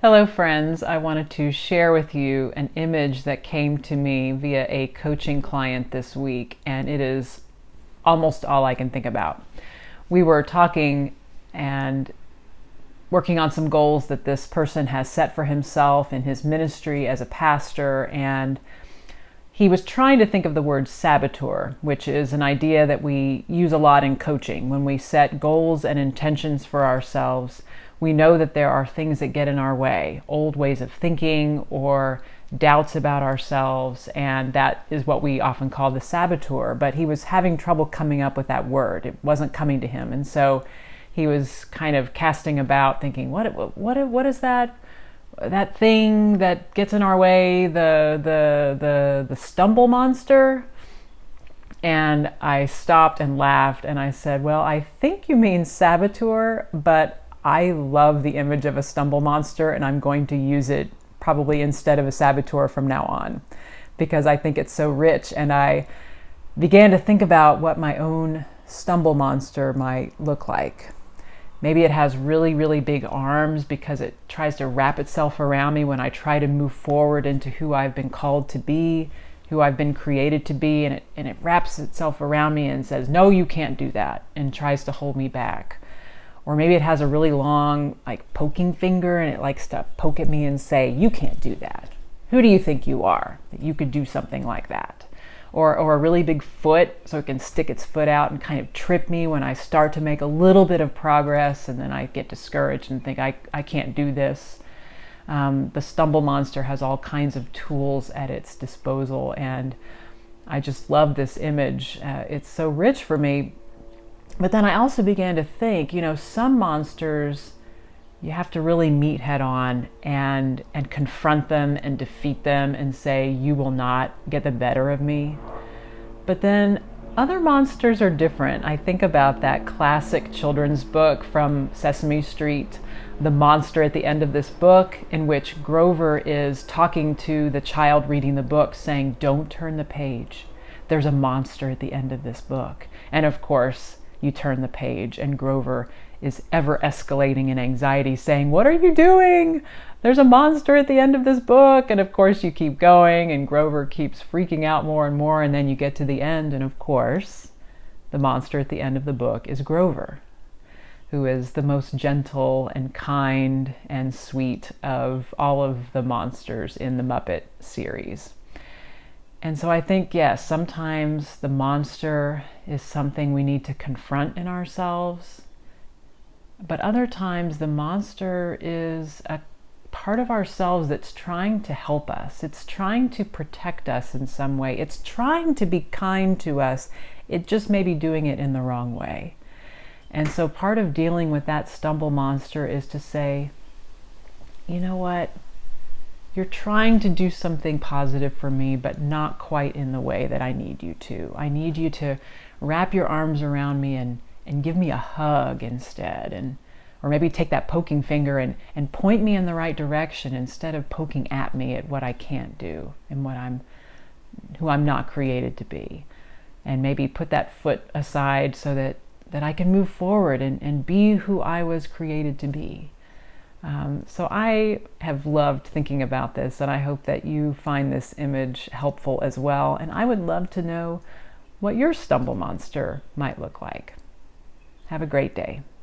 Hello friends, I wanted to share with you an image that came to me via a coaching client this week, and it is almost all I can think about. We were talking and working on some goals that this person has set for himself in his ministry as a pastor, and he was trying to think of the word saboteur, which is an idea that we use a lot in coaching. When we set goals and intentions for ourselves, we know that there are things that get in our way, old ways of thinking or doubts about ourselves, and that is what we often call the saboteur. But he was having trouble coming up with that word. It wasn't coming to him, and so he was kind of casting about, thinking, what is that? That thing that gets in our way, the stumble monster? And I stopped and laughed and I said, well, I think you mean saboteur, but I love the image of a stumble monster and I'm going to use it probably instead of a saboteur from now on, because I think it's so rich. And I began to think about what my own stumble monster might look like. Maybe it has really, really big arms because it tries to wrap itself around me when I try to move forward into who I've been called to be, who I've been created to be, and it wraps itself around me and says, no, you can't do that, and tries to hold me back. Or maybe it has a really long, poking finger, and it likes to poke at me and say, you can't do that. Who do you think you are that you could do something like that? Or a really big foot, so it can stick its foot out and kind of trip me when I start to make a little bit of progress, and then I get discouraged and think I can't do this. The stumble monster has all kinds of tools at its disposal, and I just love this image. It's so rich for me. But then I also began to think, some monsters you have to really meet head on and confront them and defeat them and say, you will not get the better of me. But then other monsters are different. I think about that classic children's book from Sesame Street, The Monster at the End of This Book, in which Grover is talking to the child reading the book saying, don't turn the page. There's a monster at the end of this book. And of course, you turn the page and Grover is ever escalating in anxiety, saying, what are you doing? There's a monster at the end of this book. And of course you keep going and Grover keeps freaking out more and more. And then you get to the end. And of course, the monster at the end of the book is Grover, who is the most gentle and kind and sweet of all of the monsters in the Muppet series. And so I think, yes, sometimes the monster is something we need to confront in ourselves. But other times the monster is a part of ourselves that's trying to help us. It's trying to protect us in some way. It's trying to be kind to us. It just may be doing it in the wrong way. And so part of dealing with that stumble monster is to say, you know what? You're trying to do something positive for me, but not quite in the way that I need you to. I need you to wrap your arms around me and give me a hug instead, or maybe take that poking finger and point me in the right direction instead of poking at me at what I can't do and who I'm not created to be. And maybe put that foot aside so that I can move forward and be who I was created to be. So I have loved thinking about this, and I hope that you find this image helpful as well. And I would love to know what your stumble monster might look like. Have a great day.